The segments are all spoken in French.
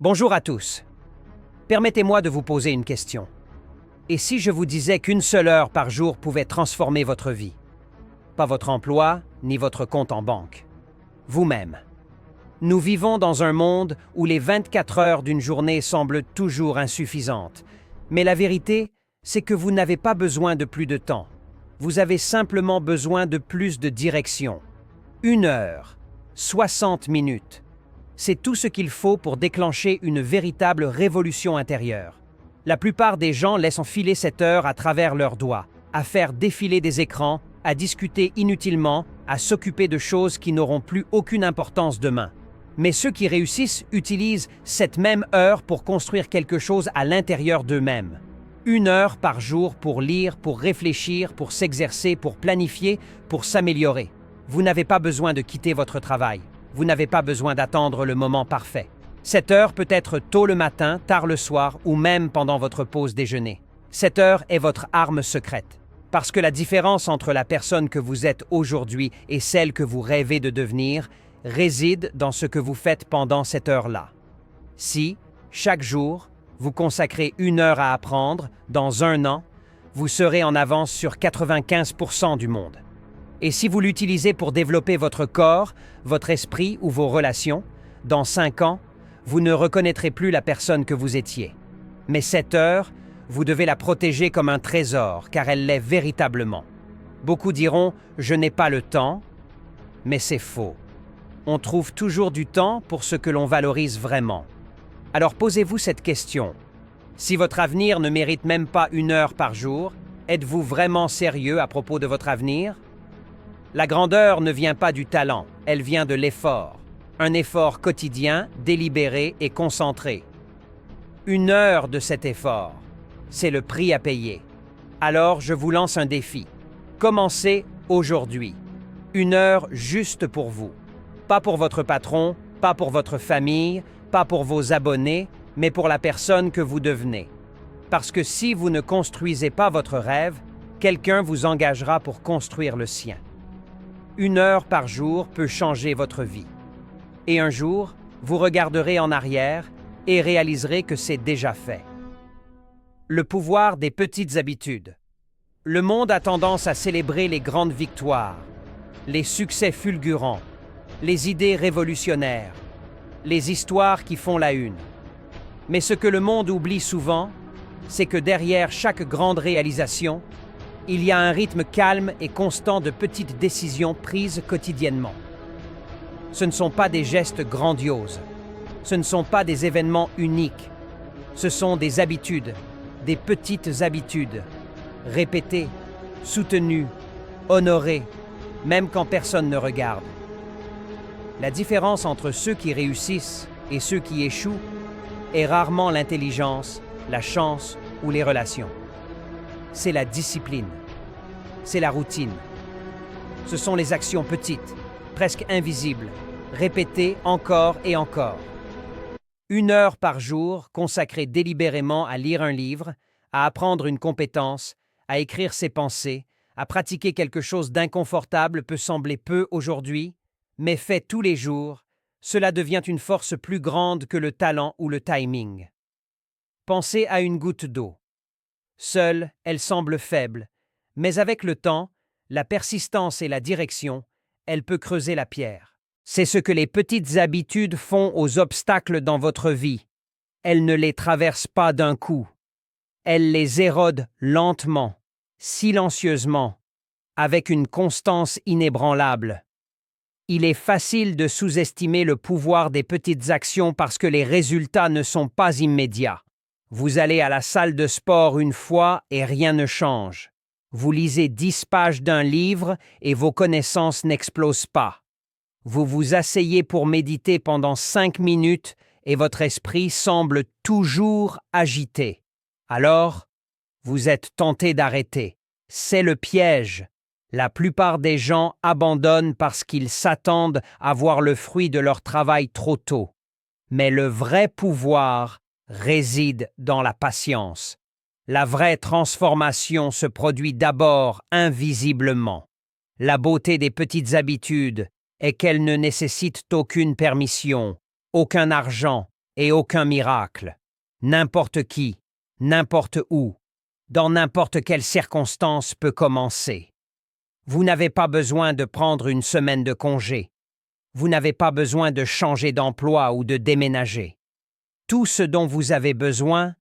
Bonjour à tous. Permettez-moi de vous poser une question. Et si je vous disais qu'une seule heure par jour pouvait transformer votre vie? Pas votre emploi, ni votre compte en banque. Vous-même. Nous vivons dans un monde où les 24 heures d'une journée semblent toujours insuffisantes. Mais la vérité, c'est que vous n'avez pas besoin de plus de temps. Vous avez simplement besoin de plus de direction. 1 heure, 60 minutes. C'est tout ce qu'il faut pour déclencher une véritable révolution intérieure. La plupart des gens laissent enfiler cette heure à travers leurs doigts, à faire défiler des écrans, à discuter inutilement, à s'occuper de choses qui n'auront plus aucune importance demain. Mais ceux qui réussissent utilisent cette même heure pour construire quelque chose à l'intérieur d'eux-mêmes. 1 heure par jour pour lire, pour réfléchir, pour s'exercer, pour planifier, pour s'améliorer. Vous n'avez pas besoin de quitter votre travail. Vous n'avez pas besoin d'attendre le moment parfait. Cette heure peut être tôt le matin, tard le soir ou même pendant votre pause déjeuner. Cette heure est votre arme secrète. Parce que la différence entre la personne que vous êtes aujourd'hui et celle que vous rêvez de devenir réside dans ce que vous faites pendant cette heure-là. Si, chaque jour, vous consacrez 1 heure à apprendre, dans 1 an, vous serez en avance sur 95% du monde. Et si vous l'utilisez pour développer votre corps, votre esprit ou vos relations, dans 5 ans, vous ne reconnaîtrez plus la personne que vous étiez. Mais cette heure, vous devez la protéger comme un trésor, car elle l'est véritablement. Beaucoup diront « je n'ai pas le temps », mais c'est faux. On trouve toujours du temps pour ce que l'on valorise vraiment. Alors posez-vous cette question. Si votre avenir ne mérite même pas 1 heure par jour, êtes-vous vraiment sérieux à propos de votre avenir? La grandeur ne vient pas du talent, elle vient de l'effort. Un effort quotidien, délibéré et concentré. 1 heure de cet effort, c'est le prix à payer. Alors je vous lance un défi. Commencez aujourd'hui. 1 heure juste pour vous. Pas pour votre patron, pas pour votre famille, pas pour vos abonnés, mais pour la personne que vous devenez. Parce que si vous ne construisez pas votre rêve, quelqu'un vous engagera pour construire le sien. 1 heure par jour peut changer votre vie. Et un jour, vous regarderez en arrière et réaliserez que c'est déjà fait. Le pouvoir des petites habitudes. Le monde a tendance à célébrer les grandes victoires, les succès fulgurants, les idées révolutionnaires, les histoires qui font la une. Mais ce que le monde oublie souvent, c'est que derrière chaque grande réalisation, il y a un rythme calme et constant de petites décisions prises quotidiennement. Ce ne sont pas des gestes grandioses. Ce ne sont pas des événements uniques. Ce sont des habitudes, des petites habitudes, répétées, soutenues, honorées, même quand personne ne regarde. La différence entre ceux qui réussissent et ceux qui échouent est rarement l'intelligence, la chance ou les relations. C'est la discipline. C'est la routine. Ce sont les actions petites, presque invisibles, répétées encore et encore. 1 heure par jour consacrée délibérément à lire un livre, à apprendre une compétence, à écrire ses pensées, à pratiquer quelque chose d'inconfortable peut sembler peu aujourd'hui, mais fait tous les jours, cela devient une force plus grande que le talent ou le timing. Pensez à une goutte d'eau. Seule, elle semble faible, mais avec le temps, la persistance et la direction, elle peut creuser la pierre. C'est ce que les petites habitudes font aux obstacles dans votre vie. Elles ne les traversent pas d'un coup. Elles les érodent lentement, silencieusement, avec une constance inébranlable. Il est facile de sous-estimer le pouvoir des petites actions parce que les résultats ne sont pas immédiats. Vous allez à la salle de sport une fois et rien ne change. Vous lisez 10 pages d'un livre et vos connaissances n'explosent pas. Vous vous asseyez pour méditer pendant 5 minutes et votre esprit semble toujours agité. Alors, vous êtes tenté d'arrêter. C'est le piège. La plupart des gens abandonnent parce qu'ils s'attendent à voir le fruit de leur travail trop tôt. Mais le vrai pouvoir réside dans la patience. La vraie transformation se produit d'abord invisiblement. La beauté des petites habitudes est qu'elles ne nécessitent aucune permission, aucun argent, et aucun miracle. N'importe qui, n'importe où, dans n'importe quelle circonstance peut commencer. Vous n'avez pas besoin de prendre une semaine de congé. Vous n'avez pas besoin de changer d'emploi ou de déménager. Tout ce dont vous avez besoin,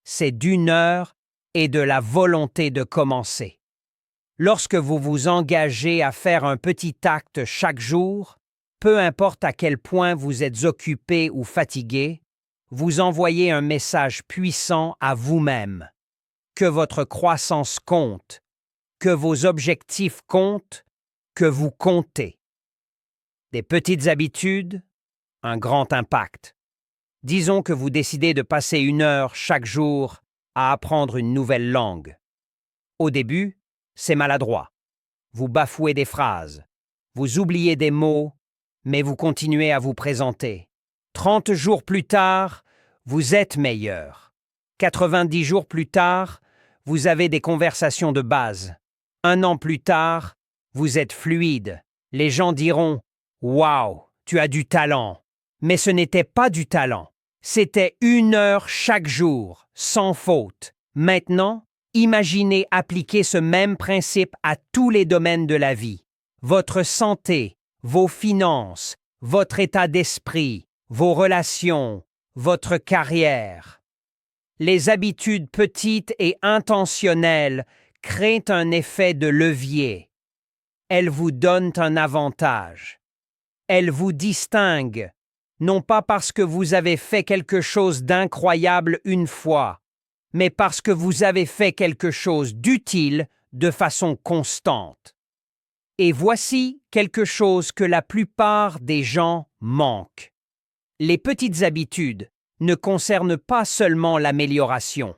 c'est d'une heure et de la volonté de commencer. Lorsque vous vous engagez à faire un petit acte chaque jour, peu importe à quel point vous êtes occupé ou fatigué, vous envoyez un message puissant à vous-même. Que votre croissance compte, que vos objectifs comptent, que vous comptez. Des petites habitudes, un grand impact. Disons que vous décidez de passer 1 heure chaque jour à apprendre une nouvelle langue. Au début, c'est maladroit. Vous bafouez des phrases, vous oubliez des mots, mais vous continuez à vous présenter. 30 jours plus tard, vous êtes meilleur. 90 jours plus tard, vous avez des conversations de base. 1 an plus tard, vous êtes fluide. Les gens diront « Wow, tu as du talent ». Mais ce n'était pas du talent. C'était 1 heure chaque jour, sans faute. Maintenant, imaginez appliquer ce même principe à tous les domaines de la vie. Votre santé, vos finances, votre état d'esprit, vos relations, votre carrière. Les habitudes petites et intentionnelles créent un effet de levier. Elles vous donnent un avantage. Elles vous distinguent, non pas parce que vous avez fait quelque chose d'incroyable une fois, mais parce que vous avez fait quelque chose d'utile de façon constante. Et voici quelque chose que la plupart des gens manquent. Les petites habitudes ne concernent pas seulement l'amélioration.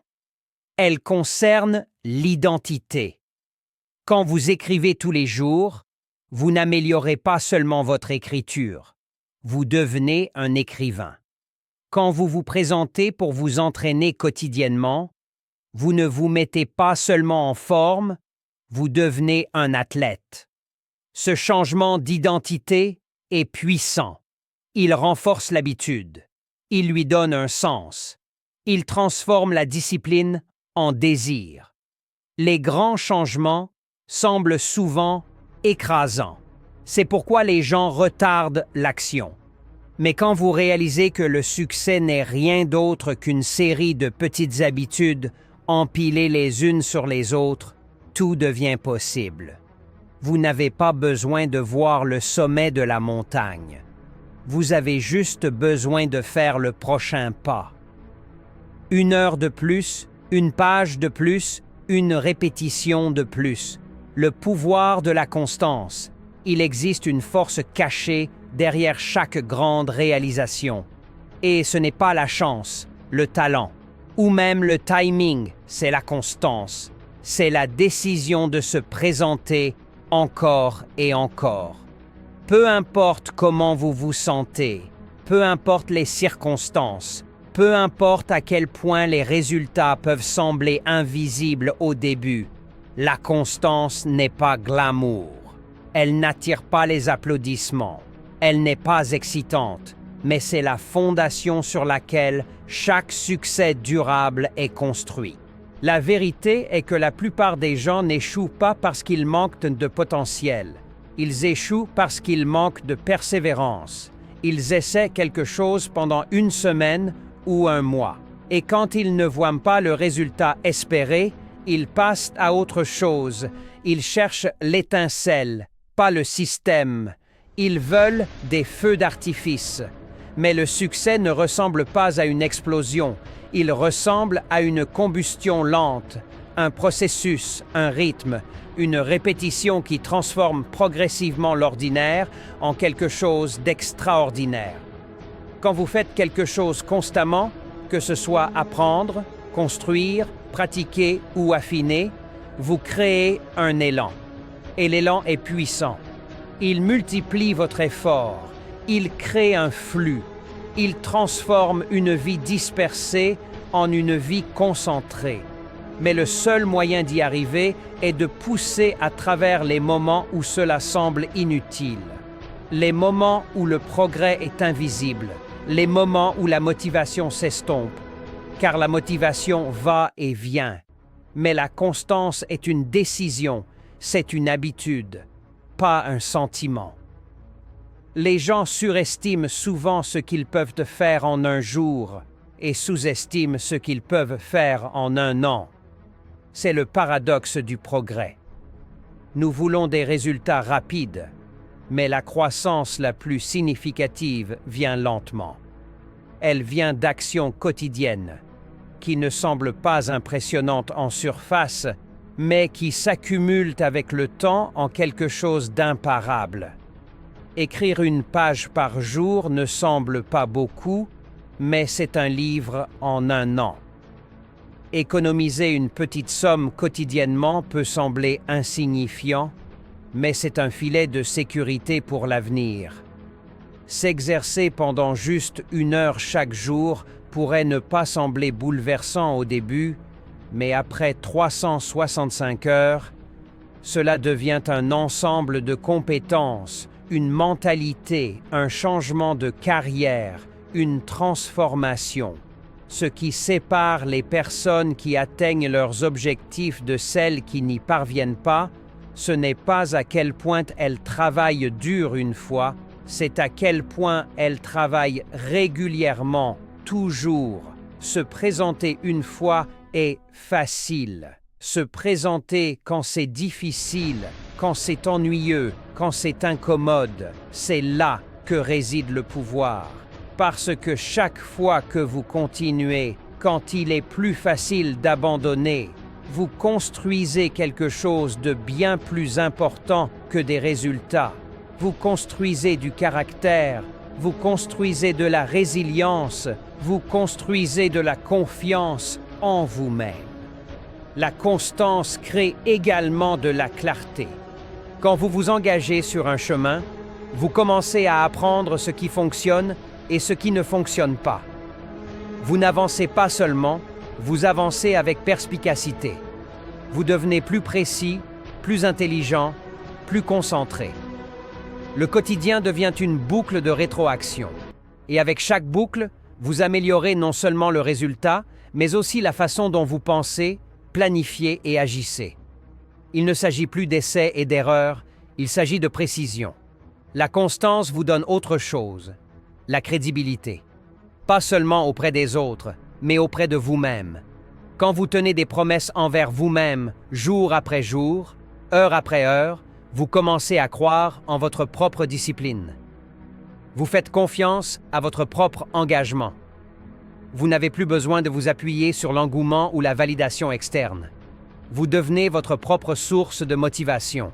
Elles concernent l'identité. Quand vous écrivez tous les jours, vous n'améliorez pas seulement votre écriture. Vous devenez un écrivain. Quand vous vous présentez pour vous entraîner quotidiennement, vous ne vous mettez pas seulement en forme, vous devenez un athlète. Ce changement d'identité est puissant. Il renforce l'habitude. Il lui donne un sens. Il transforme la discipline en désir. Les grands changements semblent souvent écrasants. C'est pourquoi les gens retardent l'action. Mais quand vous réalisez que le succès n'est rien d'autre qu'une série de petites habitudes empilées les unes sur les autres, tout devient possible. Vous n'avez pas besoin de voir le sommet de la montagne. Vous avez juste besoin de faire le prochain pas. 1 heure de plus, une page de plus, une répétition de plus. Le pouvoir de la constance. Il existe une force cachée derrière chaque grande réalisation. Et ce n'est pas la chance, le talent, ou même le timing, c'est la constance. C'est la décision de se présenter encore et encore. Peu importe comment vous vous sentez, peu importe les circonstances, peu importe à quel point les résultats peuvent sembler invisibles au début, la constance n'est pas glamour. Elle n'attire pas les applaudissements. Elle n'est pas excitante, mais c'est la fondation sur laquelle chaque succès durable est construit. La vérité est que la plupart des gens n'échouent pas parce qu'ils manquent de potentiel. Ils échouent parce qu'ils manquent de persévérance. Ils essaient quelque chose pendant 1 semaine ou 1 mois. Et quand ils ne voient pas le résultat espéré, ils passent à autre chose. Ils cherchent l'étincelle, pas le système. Ils veulent des feux d'artifice. Mais le succès ne ressemble pas à une explosion. Il ressemble à une combustion lente, un processus, un rythme, une répétition qui transforme progressivement l'ordinaire en quelque chose d'extraordinaire. Quand vous faites quelque chose constamment, que ce soit apprendre, construire, pratiquer ou affiner, vous créez un élan. Et l'élan est puissant. Il multiplie votre effort. Il crée un flux. Il transforme une vie dispersée en une vie concentrée. Mais le seul moyen d'y arriver est de pousser à travers les moments où cela semble inutile. Les moments où le progrès est invisible. les moments où la motivation s'estompe, car la motivation va et vient. Mais la constance est une décision, c'est une habitude, pas un sentiment. Les gens surestiment souvent ce qu'ils peuvent faire en un jour et sous-estiment ce qu'ils peuvent faire en un an. C'est le paradoxe du progrès. Nous voulons des résultats rapides, mais la croissance la plus significative vient lentement. Elle vient d'actions quotidiennes, qui ne semblent pas impressionnantes en surface, mais qui s'accumulent avec le temps en quelque chose d'imparable. Écrire une page par jour ne semble pas beaucoup, mais c'est un livre en un an. Économiser une petite somme quotidiennement peut sembler insignifiant, mais c'est un filet de sécurité pour l'avenir. S'exercer pendant juste 1 heure chaque jour pourrait ne pas sembler bouleversant au début, mais après 365 heures, cela devient un ensemble de compétences, une mentalité, un changement de carrière, une transformation. Ce qui sépare les personnes qui atteignent leurs objectifs de celles qui n'y parviennent pas, ce n'est pas à quel point elles travaillent dur une fois, c'est à quel point elles travaillent régulièrement, toujours. Se présenter une fois est facile. Se présenter quand c'est difficile, quand c'est ennuyeux, quand c'est incommode, c'est là que réside le pouvoir. Parce que chaque fois que vous continuez, quand il est plus facile d'abandonner, vous construisez quelque chose de bien plus important que des résultats. Vous construisez du caractère, vous construisez de la résilience, vous construisez de la confiance en vous-même. La constance crée également de la clarté. Quand vous vous engagez sur un chemin, vous commencez à apprendre ce qui fonctionne et ce qui ne fonctionne pas. Vous n'avancez pas seulement, vous avancez avec perspicacité. Vous devenez plus précis, plus intelligent, plus concentré. Le quotidien devient une boucle de rétroaction. Et avec chaque boucle, vous améliorez non seulement le résultat, mais aussi la façon dont vous pensez, planifiez et agissez. Il ne s'agit plus d'essais et d'erreurs, il s'agit de précision. La constance vous donne autre chose, la crédibilité. Pas seulement auprès des autres, mais auprès de vous-même. Quand vous tenez des promesses envers vous-même, jour après jour, heure après heure, vous commencez à croire en votre propre discipline. Vous faites confiance à votre propre engagement. Vous n'avez plus besoin de vous appuyer sur l'engouement ou la validation externe. Vous devenez votre propre source de motivation.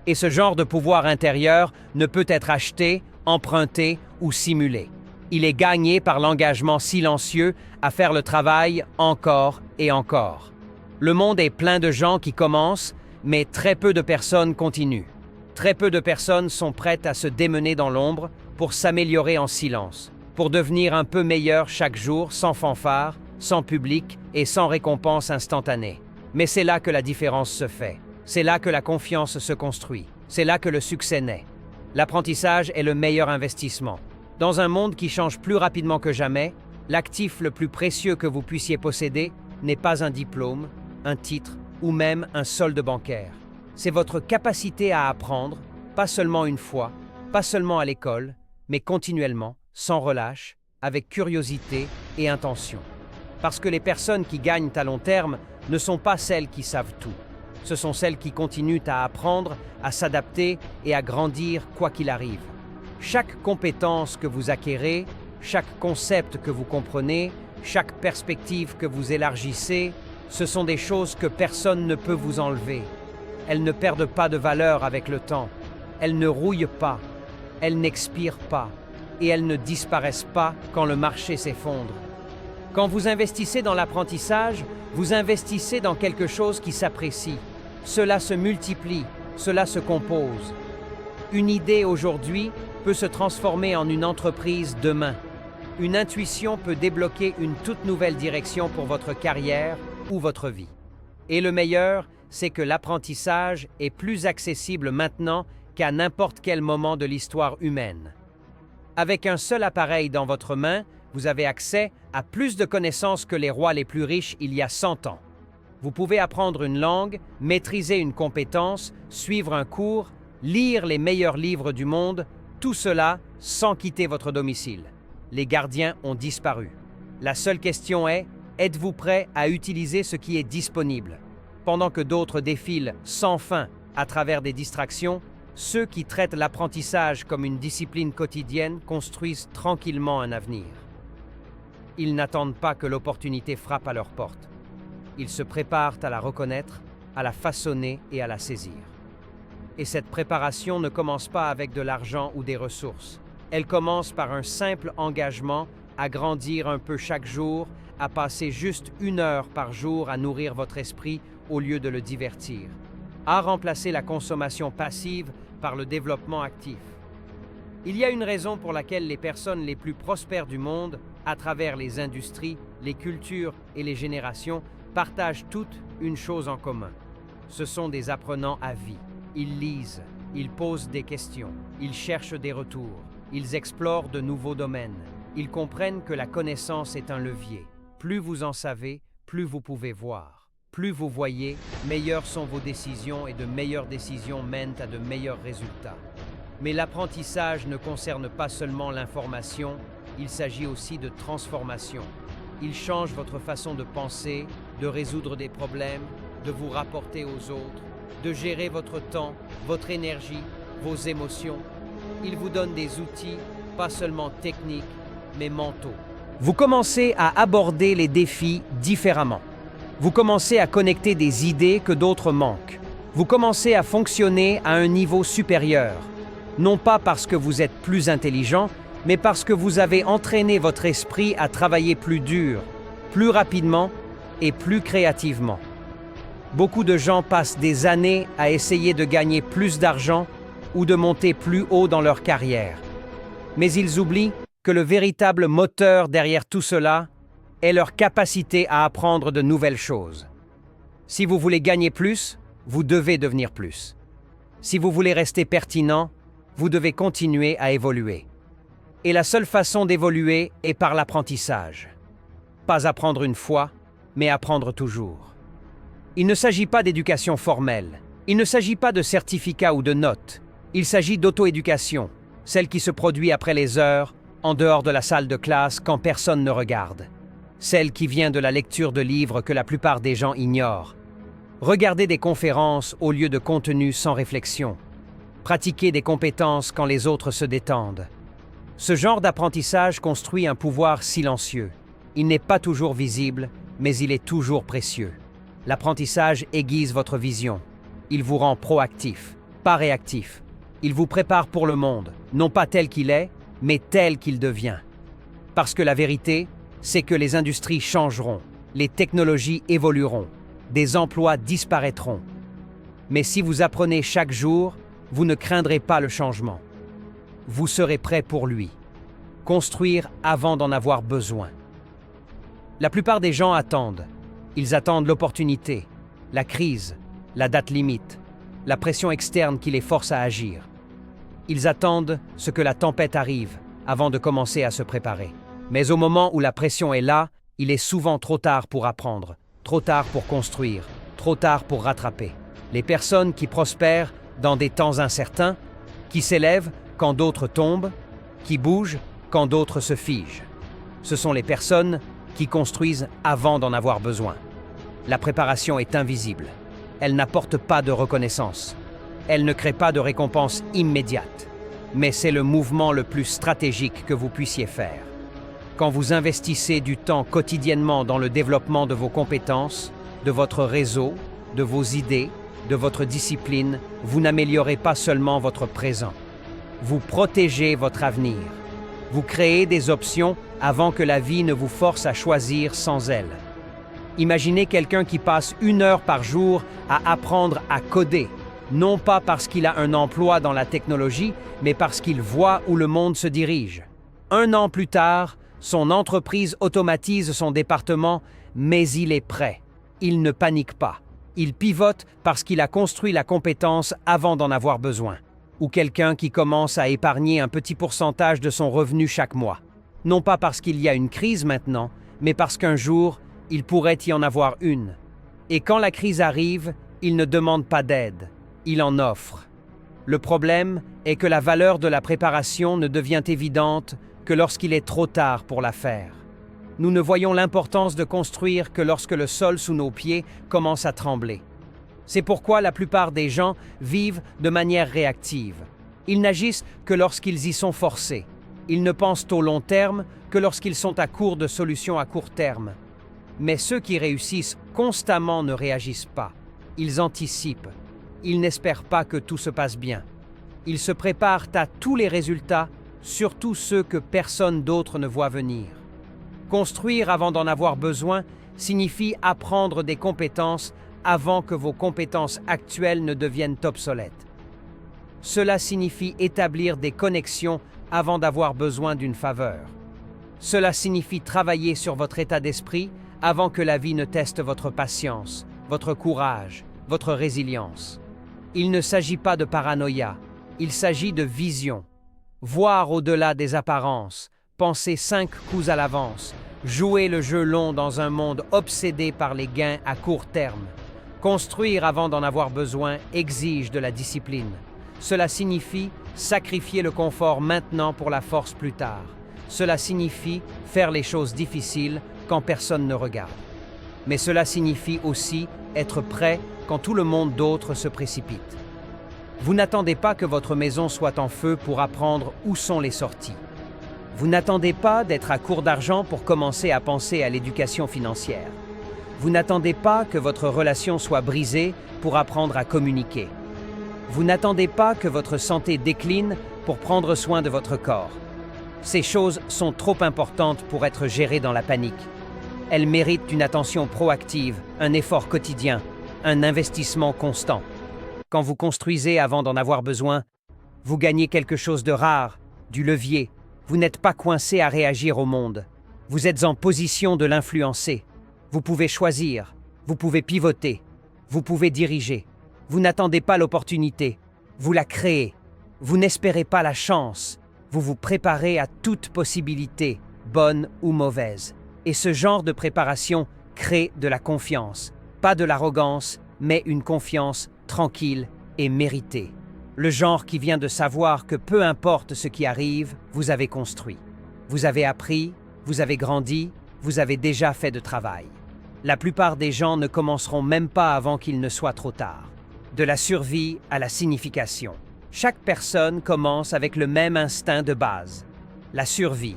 Et ce genre de pouvoir intérieur ne peut être acheté, emprunté ou simulé. Il est gagné par l'engagement silencieux à faire le travail encore et encore. Le monde est plein de gens qui commencent, mais très peu de personnes continuent. Très peu de personnes sont prêtes à se démener dans l'ombre pour s'améliorer en silence, pour devenir un peu meilleur chaque jour sans fanfare, sans public et sans récompense instantanée. Mais c'est là que la différence se fait. C'est là que la confiance se construit. C'est là que le succès naît. L'apprentissage est le meilleur investissement. Dans un monde qui change plus rapidement que jamais, l'actif le plus précieux que vous puissiez posséder n'est pas un diplôme, un titre ou même un solde bancaire. C'est votre capacité à apprendre, pas seulement une fois, pas seulement à l'école, mais continuellement, sans relâche, avec curiosité et intention. Parce que les personnes qui gagnent à long terme ne sont pas celles qui savent tout. Ce sont celles qui continuent à apprendre, à s'adapter et à grandir quoi qu'il arrive. Chaque compétence que vous acquérez, chaque concept que vous comprenez, chaque perspective que vous élargissez, ce sont des choses que personne ne peut vous enlever. Elles ne perdent pas de valeur avec le temps. Elles ne rouillent pas. Elles n'expirent pas. Et elles ne disparaissent pas quand le marché s'effondre. Quand vous investissez dans l'apprentissage, vous investissez dans quelque chose qui s'apprécie. Cela se multiplie, cela se compose. Une idée aujourd'hui peut se transformer en une entreprise demain. Une intuition peut débloquer une toute nouvelle direction pour votre carrière ou votre vie. Et le meilleur, c'est que l'apprentissage est plus accessible maintenant qu'à n'importe quel moment de l'histoire humaine. Avec un seul appareil dans votre main, vous avez accès à plus de connaissances que les rois les plus riches il y a 100 ans. Vous pouvez apprendre une langue, maîtriser une compétence, suivre un cours, lire les meilleurs livres du monde, tout cela sans quitter votre domicile. Les gardiens ont disparu. La seule question est, êtes-vous prêt à utiliser ce qui est disponible? Pendant que d'autres défilent sans fin à travers des distractions, ceux qui traitent l'apprentissage comme une discipline quotidienne construisent tranquillement un avenir. Ils n'attendent pas que l'opportunité frappe à leur porte. Ils se préparent à la reconnaître, à la façonner et à la saisir. Et cette préparation ne commence pas avec de l'argent ou des ressources. Elle commence par un simple engagement à grandir un peu chaque jour, à passer juste 1 heure par jour à nourrir votre esprit au lieu de le divertir, à remplacer la consommation passive par le développement actif. Il y a une raison pour laquelle les personnes les plus prospères du monde, à travers les industries, les cultures et les générations, partagent toutes une chose en commun. Ce sont des apprenants à vie. Ils lisent, ils posent des questions, ils cherchent des retours, ils explorent de nouveaux domaines. Ils comprennent que la connaissance est un levier. Plus vous en savez, plus vous pouvez voir. Plus vous voyez, meilleures sont vos décisions et de meilleures décisions mènent à de meilleurs résultats. Mais l'apprentissage ne concerne pas seulement l'information, il s'agit aussi de transformation. Il change votre façon de penser, de résoudre des problèmes, de vous rapporter aux autres, de gérer votre temps, votre énergie, vos émotions. Il vous donne des outils, pas seulement techniques, mais mentaux. Vous commencez à aborder les défis différemment. Vous commencez à connecter des idées que d'autres manquent. Vous commencez à fonctionner à un niveau supérieur. Non pas parce que vous êtes plus intelligent, mais parce que vous avez entraîné votre esprit à travailler plus dur, plus rapidement et plus créativement. Beaucoup de gens passent des années à essayer de gagner plus d'argent ou de monter plus haut dans leur carrière. Mais ils oublient que le véritable moteur derrière tout cela est leur capacité à apprendre de nouvelles choses. Si vous voulez gagner plus, vous devez devenir plus. Si vous voulez rester pertinent, vous devez continuer à évoluer. Et la seule façon d'évoluer est par l'apprentissage. Pas apprendre une fois, mais apprendre toujours. Il ne s'agit pas d'éducation formelle. Il ne s'agit pas de certificats ou de notes. Il s'agit d'auto-éducation, celle qui se produit après les heures, en dehors de la salle de classe quand personne ne regarde. Celle qui vient de la lecture de livres que la plupart des gens ignorent. Regarder des conférences au lieu de contenu sans réflexion. Pratiquer des compétences quand les autres se détendent. Ce genre d'apprentissage construit un pouvoir silencieux. Il n'est pas toujours visible, mais il est toujours précieux. L'apprentissage aiguise votre vision. Il vous rend proactif, pas réactif. Il vous prépare pour le monde, non pas tel qu'il est, mais tel qu'il devient. Parce que la vérité, c'est que les industries changeront, les technologies évolueront, des emplois disparaîtront. Mais si vous apprenez chaque jour, vous ne craindrez pas le changement. Vous serez prêt pour lui. Construire avant d'en avoir besoin. La plupart des gens attendent. Ils attendent l'opportunité, la crise, la date limite, la pression externe qui les force à agir. Ils attendent ce que la tempête arrive avant de commencer à se préparer. Mais au moment où la pression est là, il est souvent trop tard pour apprendre, trop tard pour construire, trop tard pour rattraper. Les personnes qui prospèrent dans des temps incertains, qui s'élèvent quand d'autres tombent, qui bougent quand d'autres se figent. Ce sont les personnes qui construisent avant d'en avoir besoin. La préparation est invisible. Elle n'apporte pas de reconnaissance. Elle ne crée pas de récompense immédiate. Mais c'est le mouvement le plus stratégique que vous puissiez faire. Quand vous investissez du temps quotidiennement dans le développement de vos compétences, de votre réseau, de vos idées, de votre discipline, vous n'améliorez pas seulement votre présent. Vous protégez votre avenir. Vous créez des options avant que la vie ne vous force à choisir sans elles. Imaginez quelqu'un qui passe 1 heure par jour à apprendre à coder, non pas parce qu'il a un emploi dans la technologie, mais parce qu'il voit où le monde se dirige. 1 an plus tard, son entreprise automatise son département, mais il est prêt. Il ne panique pas. Il pivote parce qu'il a construit la compétence avant d'en avoir besoin. ou quelqu'un qui commence à épargner un petit pourcentage de son revenu chaque mois. Non pas parce qu'il y a une crise maintenant, mais parce qu'un jour, il pourrait y en avoir une. Et quand la crise arrive, il ne demande pas d'aide, il en offre. Le problème est que la valeur de la préparation ne devient évidente que lorsqu'il est trop tard pour la faire. Nous ne voyons l'importance de construire que lorsque le sol sous nos pieds commence à trembler. C'est pourquoi la plupart des gens vivent de manière réactive. Ils n'agissent que lorsqu'ils y sont forcés. Ils ne pensent au long terme que lorsqu'ils sont à court de solutions à court terme. Mais ceux qui réussissent constamment ne réagissent pas. Ils anticipent. Ils n'espèrent pas que tout se passe bien. Ils se préparent à tous les résultats, surtout ceux que personne d'autre ne voit venir. Construire avant d'en avoir besoin signifie apprendre des compétences avant que vos compétences actuelles ne deviennent obsolètes. Cela signifie établir des connexions avant d'avoir besoin d'une faveur. Cela signifie travailler sur votre état d'esprit avant que la vie ne teste votre patience, votre courage, votre résilience. Il ne s'agit pas de paranoïa, il s'agit de vision. Voir au-delà des apparences, penser 5 coups à l'avance, jouer le jeu long dans un monde obsédé par les gains à court terme. Construire avant d'en avoir besoin exige de la discipline. Cela signifie sacrifier le confort maintenant pour la force plus tard. Cela signifie faire les choses difficiles quand personne ne regarde. Mais cela signifie aussi être prêt quand tout le monde d'autre se précipite. Vous n'attendez pas que votre maison soit en feu pour apprendre où sont les sorties. Vous n'attendez pas d'être à court d'argent pour commencer à penser à l'éducation financière. Vous n'attendez pas que votre relation soit brisée pour apprendre à communiquer. Vous n'attendez pas que votre santé décline pour prendre soin de votre corps. Ces choses sont trop importantes pour être gérées dans la panique. Elles méritent une attention proactive, un effort quotidien, un investissement constant. Quand vous construisez avant d'en avoir besoin, vous gagnez quelque chose de rare, du levier. Vous n'êtes pas coincé à réagir au monde. Vous êtes en position de l'influencer. Vous pouvez choisir, vous pouvez pivoter, vous pouvez diriger. Vous n'attendez pas l'opportunité, vous la créez. Vous n'espérez pas la chance, vous vous préparez à toute possibilité, bonne ou mauvaise. Et ce genre de préparation crée de la confiance. Pas de l'arrogance, mais une confiance tranquille et méritée. Le genre qui vient de savoir que peu importe ce qui arrive, vous avez construit. Vous avez appris, vous avez grandi, vous avez déjà fait de travail. La plupart des gens ne commenceront même pas avant qu'il ne soit trop tard. De la survie à la signification. Chaque personne commence avec le même instinct de base. La survie,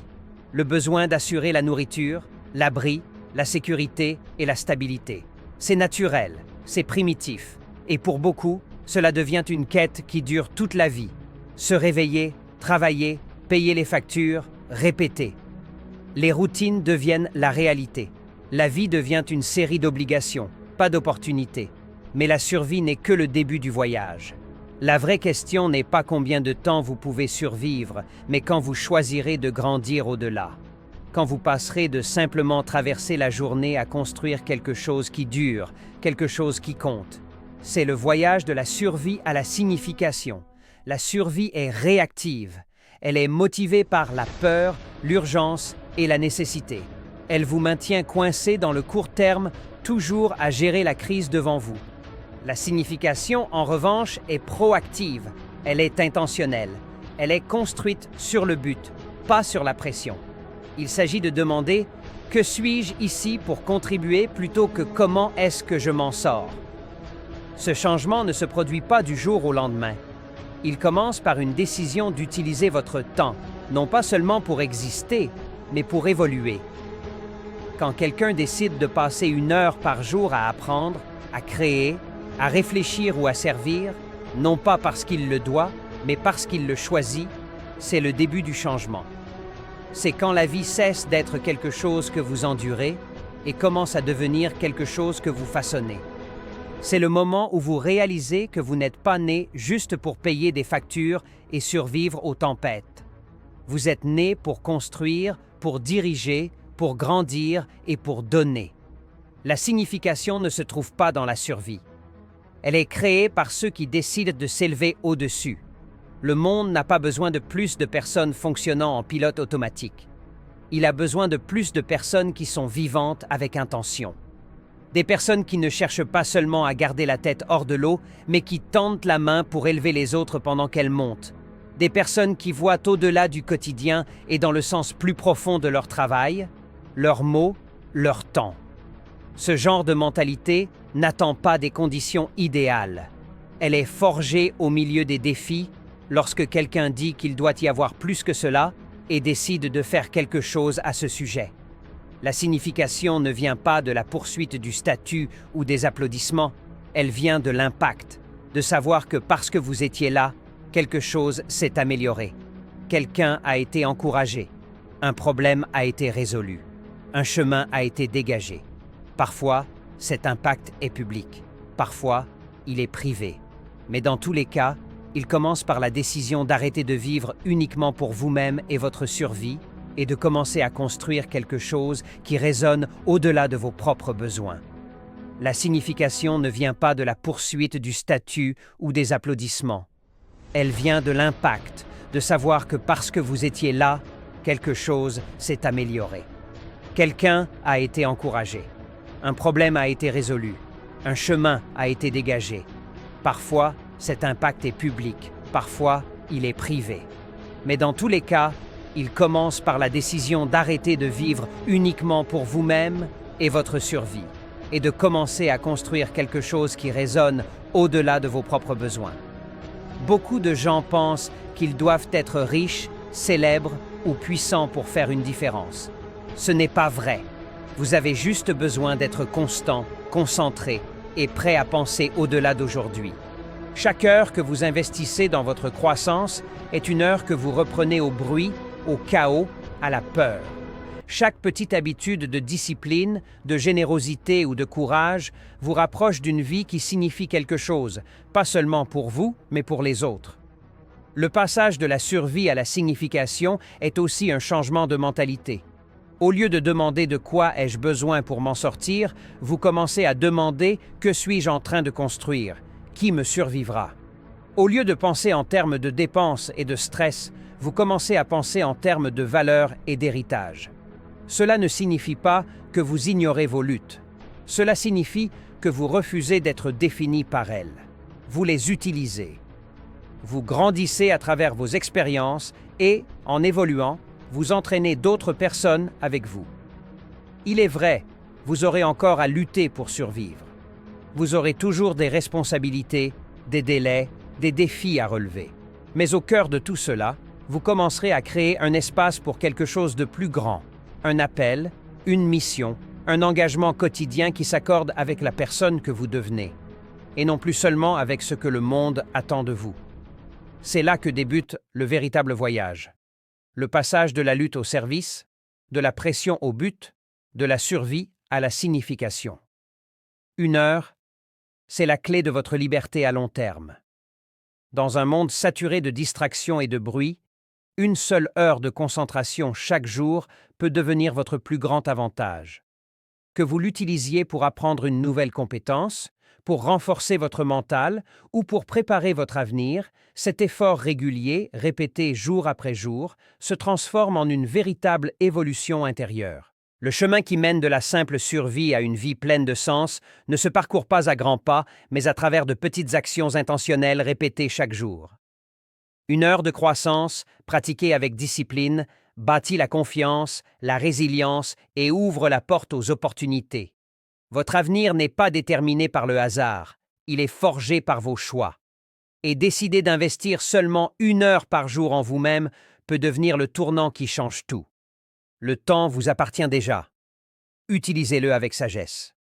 le besoin d'assurer la nourriture, l'abri, la sécurité et la stabilité. C'est naturel, c'est primitif. Et pour beaucoup, cela devient une quête qui dure toute la vie. Se réveiller, travailler, payer les factures, répéter. Les routines deviennent la réalité. La vie devient une série d'obligations, pas d'opportunités. Mais la survie n'est que le début du voyage. La vraie question n'est pas combien de temps vous pouvez survivre, mais quand vous choisirez de grandir au-delà. Quand vous passerez de simplement traverser la journée à construire quelque chose qui dure, quelque chose qui compte. C'est le voyage de la survie à la signification. La survie est réactive. Elle est motivée par la peur, l'urgence et la nécessité. Elle vous maintient coincé dans le court terme, toujours à gérer la crise devant vous. La signification, en revanche, est proactive. Elle est intentionnelle. Elle est construite sur le but, pas sur la pression. Il s'agit de demander « Que suis-je ici pour contribuer » plutôt que « Comment est-ce que je m'en sors ?» Ce changement ne se produit pas du jour au lendemain. Il commence par une décision d'utiliser votre temps, non pas seulement pour exister, mais pour évoluer. Quand quelqu'un décide de passer 1 heure par jour à apprendre, à créer, à réfléchir ou à servir, non pas parce qu'il le doit, mais parce qu'il le choisit, c'est le début du changement. C'est quand la vie cesse d'être quelque chose que vous endurez et commence à devenir quelque chose que vous façonnez. C'est le moment où vous réalisez que vous n'êtes pas né juste pour payer des factures et survivre aux tempêtes. Vous êtes né pour construire, pour diriger, pour grandir et pour donner. La signification ne se trouve pas dans la survie. Elle est créée par ceux qui décident de s'élever au-dessus. Le monde n'a pas besoin de plus de personnes fonctionnant en pilote automatique. Il a besoin de plus de personnes qui sont vivantes avec intention. Des personnes qui ne cherchent pas seulement à garder la tête hors de l'eau, mais qui tendent la main pour élever les autres pendant qu'elles montent. Des personnes qui voient au-delà du quotidien et dans le sens plus profond de leur travail, leurs mots, leur temps. Ce genre de mentalité n'attend pas des conditions idéales. Elle est forgée au milieu des défis lorsque quelqu'un dit qu'il doit y avoir plus que cela et décide de faire quelque chose à ce sujet. La signification ne vient pas de la poursuite du statut ou des applaudissements, elle vient de l'impact, de savoir que parce que vous étiez là, quelque chose s'est amélioré. Quelqu'un a été encouragé, un problème a été résolu, un chemin a été dégagé. Parfois, cet impact est public, parfois, il est privé. Mais dans tous les cas, il commence par la décision d'arrêter de vivre uniquement pour vous-même et votre survie et de commencer à construire quelque chose qui résonne au-delà de vos propres besoins. La signification ne vient pas de la poursuite du statut ou des applaudissements. Elle vient de l'impact, de savoir que parce que vous étiez là, quelque chose s'est amélioré. Quelqu'un a été encouragé. Un problème a été résolu. Un chemin a été dégagé. Parfois, cet impact est public. Parfois, il est privé. Mais dans tous les cas, il commence par la décision d'arrêter de vivre uniquement pour vous-même et votre survie, et de commencer à construire quelque chose qui résonne au-delà de vos propres besoins. Beaucoup de gens pensent qu'ils doivent être riches, célèbres ou puissants pour faire une différence. Ce n'est pas vrai. Vous avez juste besoin d'être constant, concentré et prêt à penser au-delà d'aujourd'hui. Chaque heure que vous investissez dans votre croissance est une heure que vous reprenez au bruit, au chaos, à la peur. Chaque petite habitude de discipline, de générosité ou de courage vous rapproche d'une vie qui signifie quelque chose, pas seulement pour vous, mais pour les autres. Le passage de la survie à la signification est aussi un changement de mentalité. Au lieu de demander de quoi ai-je besoin pour m'en sortir, vous commencez à demander que suis-je en train de construire, qui me survivra. Au lieu de penser en termes de dépenses et de stress, vous commencez à penser en termes de valeur et d'héritage. Cela ne signifie pas que vous ignorez vos luttes. Cela signifie que vous refusez d'être défini par elles. Vous les utilisez. Vous grandissez à travers vos expériences et, en évoluant, vous entraînez d'autres personnes avec vous. Il est vrai, vous aurez encore à lutter pour survivre. Vous aurez toujours des responsabilités, des délais, des défis à relever. Mais au cœur de tout cela, vous commencerez à créer un espace pour quelque chose de plus grand, un appel, une mission, un engagement quotidien qui s'accorde avec la personne que vous devenez, et non plus seulement avec ce que le monde attend de vous. C'est là que débute le véritable voyage. Le passage de la lutte au service, de la pression au but, de la survie à la signification. 1 heure, c'est la clé de votre liberté à long terme. Dans un monde saturé de distractions et de bruit, une seule heure de concentration chaque jour peut devenir votre plus grand avantage. Que vous l'utilisiez pour apprendre une nouvelle compétence, pour renforcer votre mental ou pour préparer votre avenir, cet effort régulier, répété jour après jour, se transforme en une véritable évolution intérieure. Le chemin qui mène de la simple survie à une vie pleine de sens ne se parcourt pas à grands pas, mais à travers de petites actions intentionnelles répétées chaque jour. 1 heure de croissance, pratiquée avec discipline, bâtit la confiance, la résilience et ouvre la porte aux opportunités. Votre avenir n'est pas déterminé par le hasard, il est forgé par vos choix. Et décider d'investir seulement 1 heure par jour en vous-même peut devenir le tournant qui change tout. Le temps vous appartient déjà. Utilisez-le avec sagesse.